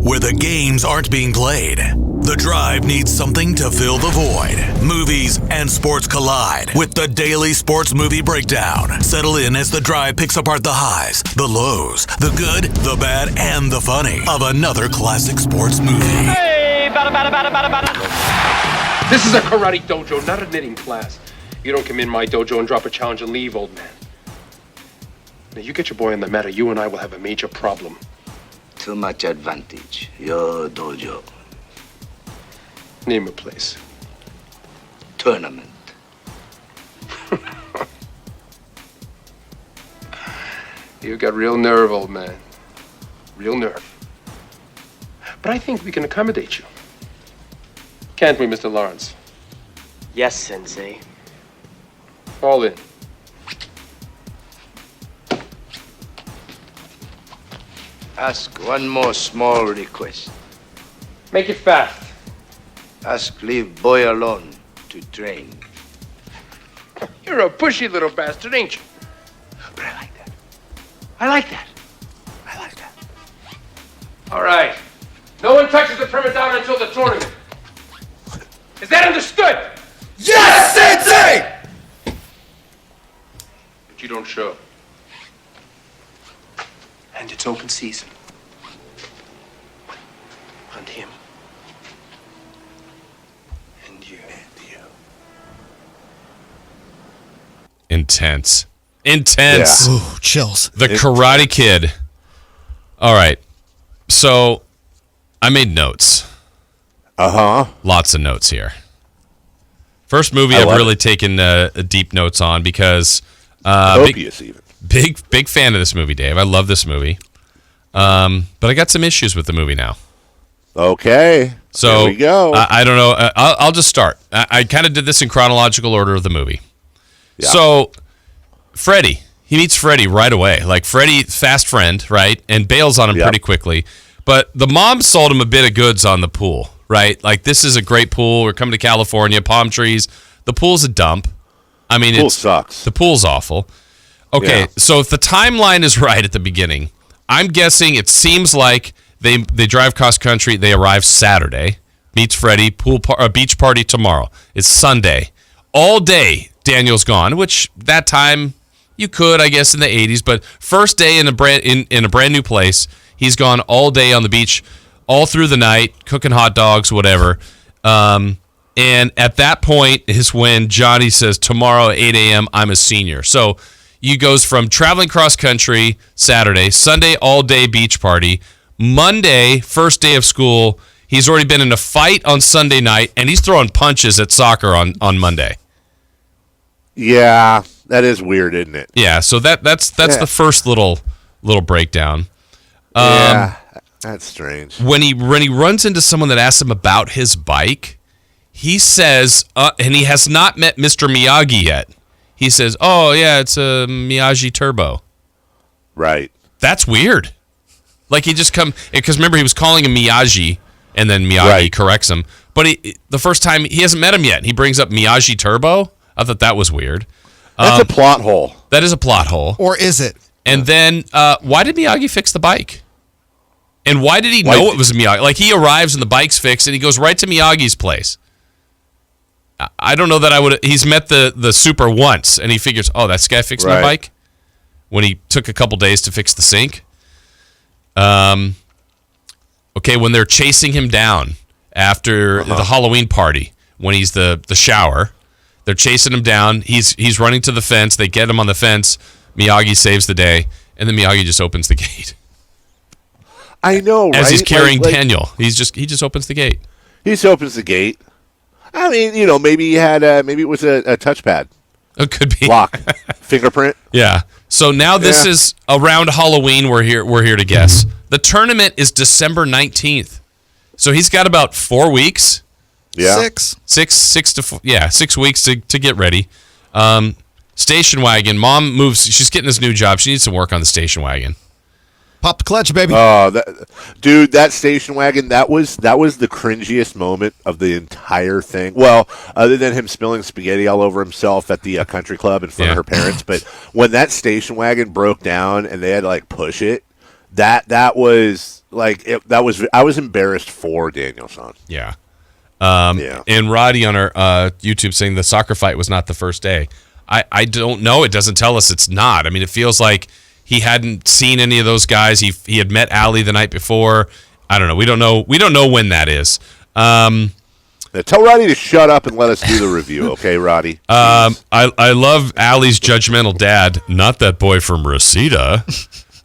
where the games aren't being played. The Drive needs something to fill the void. Movies and sports collide with the daily sports movie breakdown. Settle in as The Drive picks apart the highs, the lows, the good, the bad, and the funny of another classic sports movie. Hey, bada. This is a karate dojo, not a knitting class. You don't come in my dojo and drop a challenge and leave, old man. Now, you get your boy on the mat, or you and I will have a major problem. Too much advantage. Your dojo. Name a place. Tournament. You got real nerve, old man. Real nerve. But I think we can accommodate you. Can't we, Mr. Lawrence? Yes, Sensei. All in. Ask one more small request. Make it fast. Ask leave boy alone to train. You're a pushy little bastard, ain't you? But I like that. I like that. I like that. All right. No one touches the Primadonna until the tournament. Is that understood? Yes, Sensei! But you don't show. And it's open season. On him. And you. And you. Intense. Intense. Yeah. Ooh, chills. The Karate Kid. All right. So I made notes. Lots of notes here. First movie I've really taken deep notes on because copious even. Big fan of this movie, Dave. I love this movie. But I got some issues with the movie now. Okay. So here we go. I don't know. I'll just start. I kind of did this in chronological order of the movie. Yeah. So Freddy, he meets Freddy right away. Like Freddy, fast friend, right? And bails on him pretty quickly. But the mom sold him a bit of goods on the pool, right? Like, this is a great pool. We're coming to California, palm trees. The pool's a dump. I mean, the pool sucks. The pool's awful. Okay, so if the timeline is right at the beginning, I'm guessing it seems like they drive cross country. They arrive Saturday, meets Freddy, beach party tomorrow. It's Sunday. All day, Daniel's gone, which that time you could, I guess, in the 80s. But first day in a brand new place, he's gone all day on the beach, all through the night, cooking hot dogs, whatever. And at that point is when Johnny says, tomorrow at 8 a.m., I'm a senior. So he goes from traveling cross country Saturday, Sunday all-day beach party, Monday, first day of school. He's already been in a fight on Sunday night, and he's throwing punches at soccer on Monday. Yeah, that is weird, isn't it? Yeah, so that's the first little breakdown. Yeah, that's strange. When he runs into someone that asks him about his bike, he says, and he has not met Mr. Miyagi yet. He says, "Oh yeah, it's a Miyagi Turbo." Right. That's weird. Like he just because remember he was calling him Miyagi, and then Miyagi corrects him. But the first time he hasn't met him yet, he brings up Miyagi Turbo. I thought that was weird. That's a plot hole. That is a plot hole. Or is it? And then, why did Miyagi fix the bike? And why did he know it was Miyagi? Like, he arrives and the bike's fixed, and he goes right to Miyagi's place. I don't know that I would. He's met the super once, and he figures, oh, that guy fixed my bike? When he took a couple days to fix the sink. Okay, when they're chasing him down after the Halloween party, when he's the shower, they're chasing him down. He's running to the fence. They get him on the fence. Miyagi saves the day, and then Miyagi just opens the gate. I know, right? As he's carrying Daniel, he just opens the gate. He just opens the gate. I mean, maybe he had maybe it was a touchpad. It could be lock, fingerprint. Yeah. So now this is around Halloween. We're here to guess. The tournament is December 19th, so he's got about 4 weeks. Yeah, 6 weeks to get ready. Station wagon. Mom moves. She's getting this new job. She needs some work on the station wagon. Pop the clutch, baby. Oh, that station wagon, that was the cringiest moment of the entire thing. Well, other than him spilling spaghetti all over himself at the country club in front of her parents. But when that station wagon broke down and they had to push it, that was like I was embarrassed for Danielson. Yeah. Yeah. And Roddy on our YouTube saying the soccer fight was not the first day. I don't know. It doesn't tell us it's not. I mean, it feels like he hadn't seen any of those guys. He had met Ali the night before. I don't know. We don't know when that is. Now, tell Roddy to shut up and let us do the review, okay, Roddy? I love Ali's judgmental dad. Not that boy from Reseda.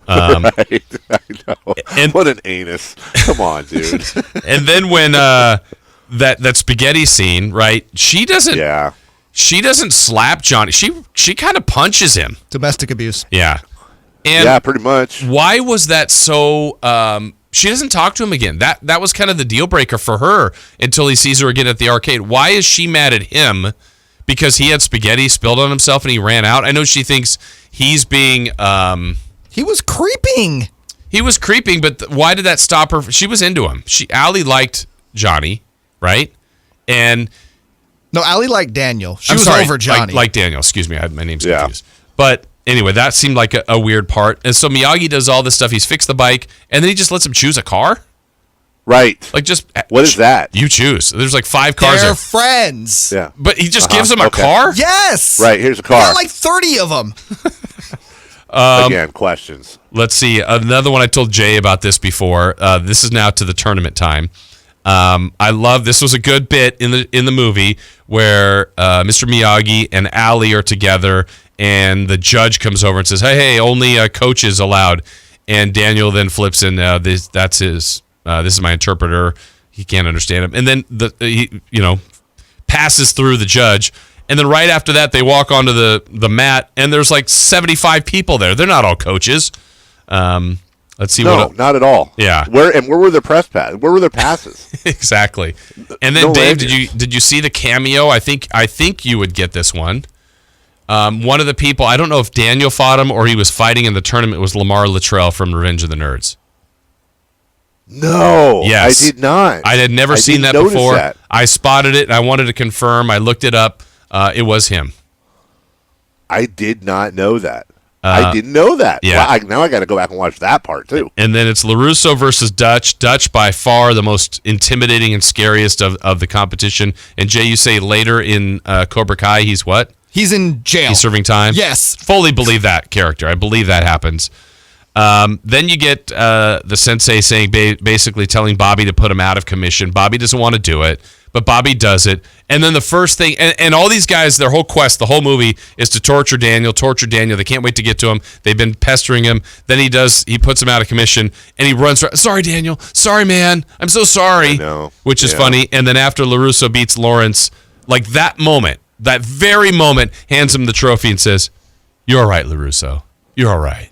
Right. I know. And- what an anus. Come on, dude. And then when that spaghetti scene, right? She doesn't slap Johnny. She kind of punches him. Domestic abuse. Yeah. And yeah, pretty much. why was that so she doesn't talk to him again? That was kind of the deal breaker for her until he sees her again at the arcade. Why is she mad at him? Because he had spaghetti spilled on himself and he ran out. I know she thinks he's being He was creeping. He was creeping, but why did that stop her? She was into him. Ali liked Johnny, right? And No, Ali liked Daniel. She I'm was sorry, over Johnny. Like Daniel. Excuse me, I had my name's confused. But anyway, that seemed like a weird part. And so Miyagi does all this stuff. He's fixed the bike, and then he just lets him choose a car. Right. Like just what is that? You choose. There's like 5 cars. They're friends. Yeah. But he just gives him a car. Yes. Right. Here's a car. Got like 30 of them. Again, questions. Let's see. Another one I told Jay about this before. This is now to the tournament time. I love this was a good bit in the movie where Mr. Miyagi and Ali are together, and the judge comes over and says, "Hey, only coaches allowed." And Daniel then flips in. That's his. This is my interpreter. He can't understand him. And then he passes through the judge. And then right after that, they walk onto the mat, and there's like 75 people there. They're not all coaches. Let's see. No, not at all. Yeah. Where were their press pass? Where were their passes? Exactly. And then No Dave, lanyards. did you see the cameo? I think you would get this one. One of the people, I don't know if Daniel fought him or he was fighting in the tournament, was Lamar Luttrell from Revenge of the Nerds. No. Yes. I did not. I had never seen that didn't notice before. that. I spotted it and I wanted to confirm. I looked it up. It was him. I did not know that. I didn't know that. yeah. Well, now I got to go back and watch that part too. And then it's LaRusso versus Dutch. Dutch by far the most intimidating and scariest of the competition. And Jay, you say later in Cobra Kai, he's what? He's in jail. He's serving time? Yes. Fully believe that character. I believe that happens. Then you get the sensei saying, basically telling Bobby to put him out of commission. Bobby doesn't want to do it, but Bobby does it. And then the first thing, and all these guys, their whole quest, the whole movie is to torture Daniel. They can't wait to get to him. They've been pestering him. Then he puts him out of commission, and he runs, sorry, Daniel. Sorry, man. I'm so sorry. I know. Which is Yeah. funny. And then after LaRusso beats Lawrence, like that moment, that very moment, hands him the trophy and says, "You're all right, LaRusso. You're all right."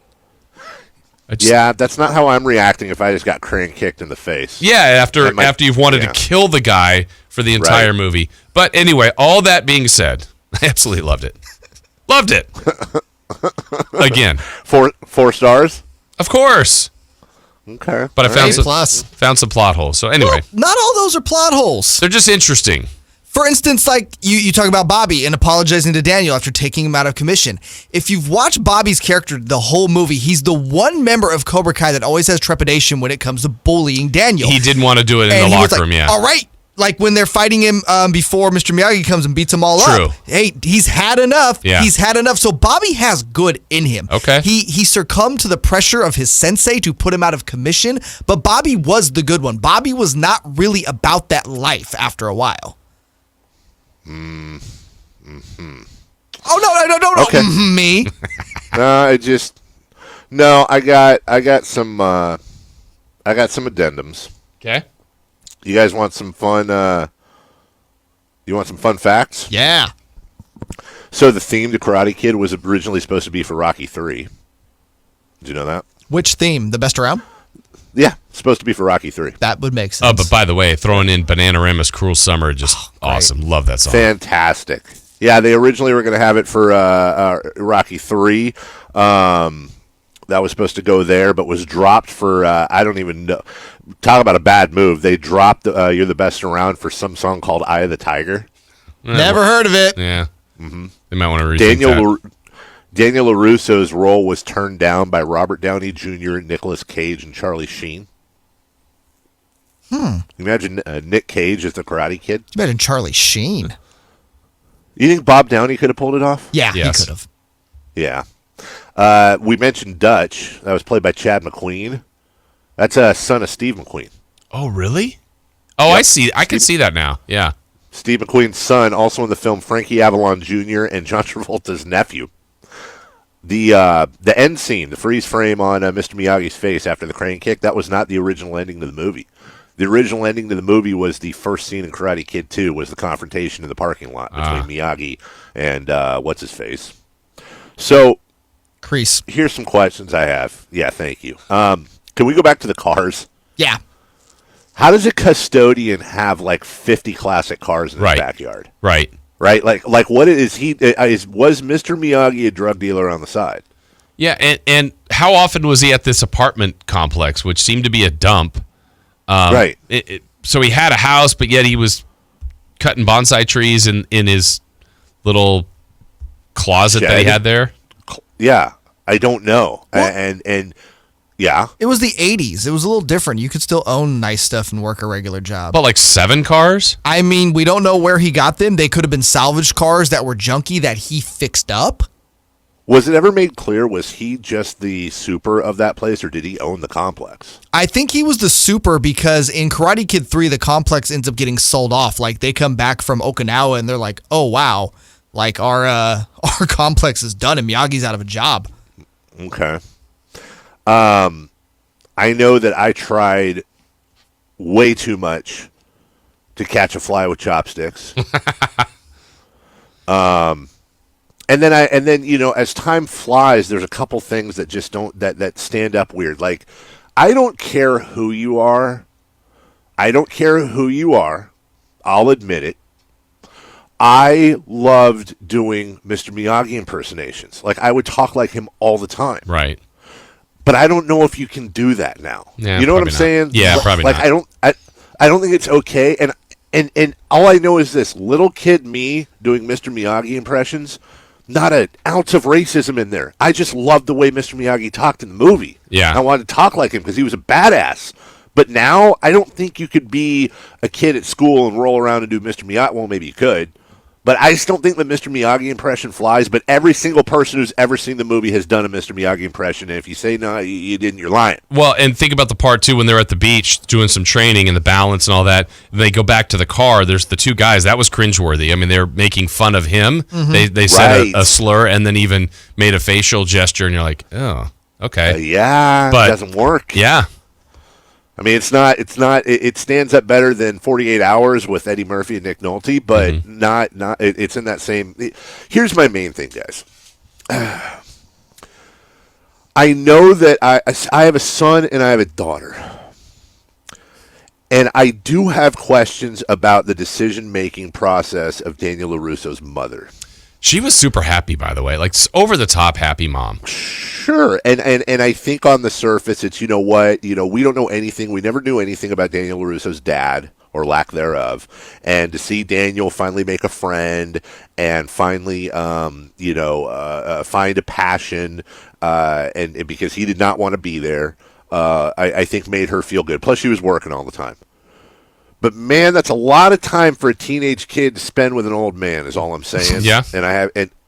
Yeah, that's not how I'm reacting if I just got crane kicked in the face. Yeah, after you've wanted yeah. to kill the guy for the entire Right. movie. But anyway, all that being said, I absolutely loved it. Loved it. Again, 4 stars? of course. Okay. But I found A+. found some plot holes. So anyway, Well, not all those are plot holes. they're just interesting. For instance, like you talk about Bobby and apologizing to Daniel after taking him out of commission. If you've watched Bobby's character the whole movie, he's the one member of Cobra Kai that always has trepidation when it comes to bullying Daniel. He didn't want to do it in And the he was locker like, room, yeah. All right. Like when they're fighting him before Mr. Miyagi comes and beats them all True. up. Hey, he's had enough. Yeah. He's had enough. So Bobby has good in him. Okay. He succumbed to the pressure of his sensei to put him out of commission, but Bobby was the good one. Bobby was not really about that life after a while. Oh no! Okay. Me. I got some addendums. Okay. You guys want some fun? You want some fun facts? Yeah. So the theme to Karate Kid was originally supposed to be for Rocky 3. Did you know that? Which theme? The best around? Yeah, supposed to be for Rocky 3. That would make sense. Oh, but by the way, throwing in Bananarama's Cruel Summer, just awesome. Love that song. Fantastic. Yeah, they originally were going to have it for Rocky 3. That was supposed to go there, but was dropped for, I don't even know. Talk about a bad move. They dropped You're the Best Around for some song called Eye of the Tiger. Never heard of it. Yeah. Mm-hmm. They might want to rethink that. Daniel LaRusso's role was turned down by Robert Downey Jr., Nicolas Cage, and Charlie Sheen. Imagine Nick Cage as the Karate Kid. Imagine Charlie Sheen. You think Bob Downey could have pulled it off? Yeah, Yes. he could have. Yeah. We mentioned Dutch. That was played by Chad McQueen. That's a son of Steve McQueen. Oh, really? Oh, Yep. I see. I can see that now. Yeah. Steve McQueen's son, also in the film Frankie Avalon Jr. and John Travolta's nephew. The end scene, the freeze frame on Mr. Miyagi's face after the crane kick, that was not the original ending to the movie. The original ending to the movie was the first scene in Karate Kid 2, was the confrontation in the parking lot between Miyagi and what's-his-face. So, Crease. here's some questions I have. Yeah, thank you. Can we go back to the cars? Yeah. How does a custodian have like 50 classic cars in his Right. backyard? Right. Right? Like what is he? Was Mr. Miyagi a drug dealer on the side? Yeah, and how often was he at this apartment complex, which seemed to be a dump? Right. So he had a house, but yet he was cutting bonsai trees in his little closet that he Shed? had there. Yeah, I don't know. Well- And yeah, It was the 80s. It was a little different. You could still own nice stuff and work a regular job. But like 7 cars? I mean, we don't know where he got them. They could have been salvaged cars that were junky that he fixed up. was it ever made clear? Was he just the super of that place, or did he own the complex? I think he was the super because in Karate Kid 3, the complex ends up getting sold off. Like they come back from Okinawa and they're like, "Oh wow, like our our complex is done and Miyagi's out of a job." Okay. I know that I tried way too much to catch a fly with chopsticks. And then you know, as time flies, there's a couple things that just don't that stand up weird. Like, I don't care who you are. I'll admit it. I loved doing Mr. Miyagi impersonations. Like, I would talk like him all the time. Right. But I don't know if you can do that now. Yeah, you know what I'm probably not. saying? Yeah, probably like, not. I don't think it's okay. And all I know is this: little kid me doing Mr. Miyagi impressions, not an ounce of racism in there. I just loved the way Mr. Miyagi talked in the movie. Yeah. I wanted to talk like him because he was a badass. But now I don't think you could be a kid at school and roll around and do Mr. Miyagi. Well, maybe you could. But I just don't think the Mr. Miyagi impression flies. But every single person who's ever seen the movie has done a Mr. Miyagi impression. And if you say no, you didn't, you're lying. Well, and think about the part, too, when they're at the beach doing some training and the balance and all that. They go back to the car. There's the 2 guys. That was cringeworthy. I mean, they're making fun of him. They said Right. a slur and then even made a facial gesture. And you're like, oh, okay. Yeah, But- it doesn't work. Yeah. I mean, it stands up better than 48 Hours with Eddie Murphy and Nick Nolte, but it's in that same. Here's my main thing, guys. I know that I have a son and I have a daughter. And I do have questions about the decision-making process of Daniel LaRusso's mother. She was super happy, by the way. Like, over-the-top happy mom. Sure, and I think on the surface, it's, you know what, we don't know anything. We never knew anything about Daniel LaRusso's dad, or lack thereof. And to see Daniel finally make a friend and finally, find a passion, and because he did not want to be there, I think made her feel good. Plus, she was working all the time. But man, that's a lot of time for a teenage kid to spend with an old man. Is all I'm saying. Yeah.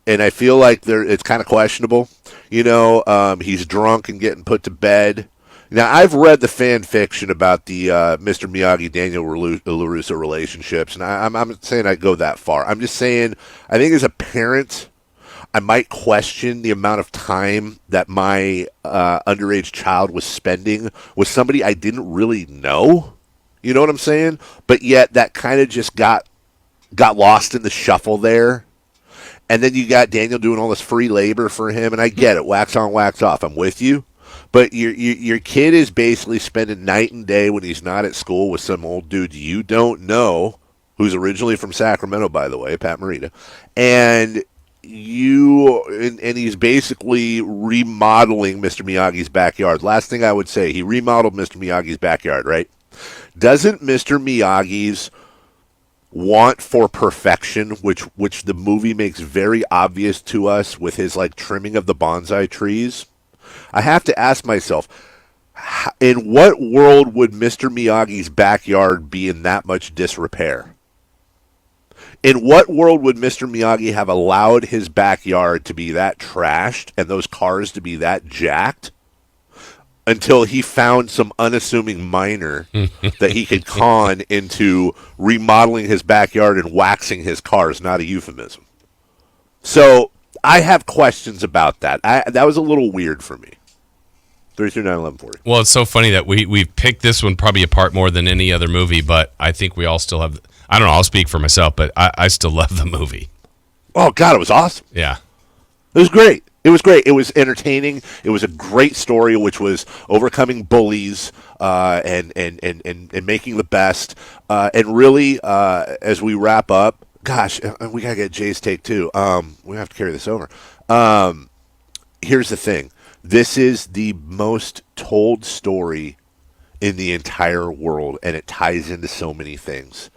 And I feel like it's kind of questionable. He's drunk and getting put to bed. Now, I've read the fan fiction about the Mr. Miyagi Daniel LaRusso relationships, and I'm not saying I go that far. I'm just saying I think as a parent, I might question the amount of time that my underage child was spending with somebody I didn't really know. You know what I'm saying? But yet that kind of just got lost in the shuffle there. And then you got Daniel doing all this free labor for him, and I get it, wax on, wax off. I'm with you. But your kid is basically spending night and day when he's not at school with some old dude you don't know, who's originally from Sacramento, by the way, Pat Morita, and he's basically remodeling Mr. Miyagi's backyard. Last thing I would say, he remodeled Mr. Miyagi's backyard, right? Doesn't Mr. Miyagi's want for perfection, which the movie makes very obvious to us with his like trimming of the bonsai trees, I have to ask myself, in what world would Mr. Miyagi's backyard be in that much disrepair? In what world would Mr. Miyagi have allowed his backyard to be that trashed and those cars to be that jacked until he found some unassuming miner that he could con into remodeling his backyard and waxing his cars? Not a euphemism. So I have questions about that. That was a little weird for me. 339-1140. Well, it's so funny that we've picked this one probably apart more than any other movie, but I think we all still have. I don't know. I'll speak for myself, but I still love the movie. Oh, God, it was awesome. Yeah. It was great. It was great. It was entertaining. It was a great story, which was overcoming bullies and making the best. And really, as we wrap up, gosh, we got to get Jay's take, too. We have to carry this over. Here's the thing. This is the most told story in the entire world, and it ties into so many things.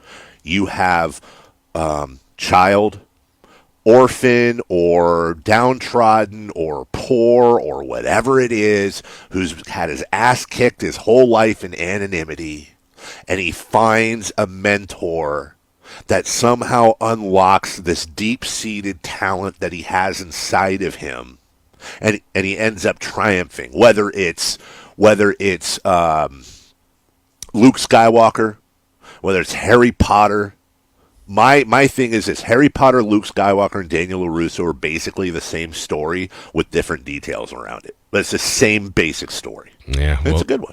You have child, orphan, or downtrodden, or poor, or whatever it is, who's had his ass kicked his whole life in anonymity, and he finds a mentor that somehow unlocks this deep-seated talent that he has inside of him, and he ends up triumphing. Whether it's Luke Skywalker, whether it's Harry Potter. My thing is this: Harry Potter, Luke Skywalker, and Daniel LaRusso are basically the same story with different details around it. But it's the same basic story. Yeah, It's a good one.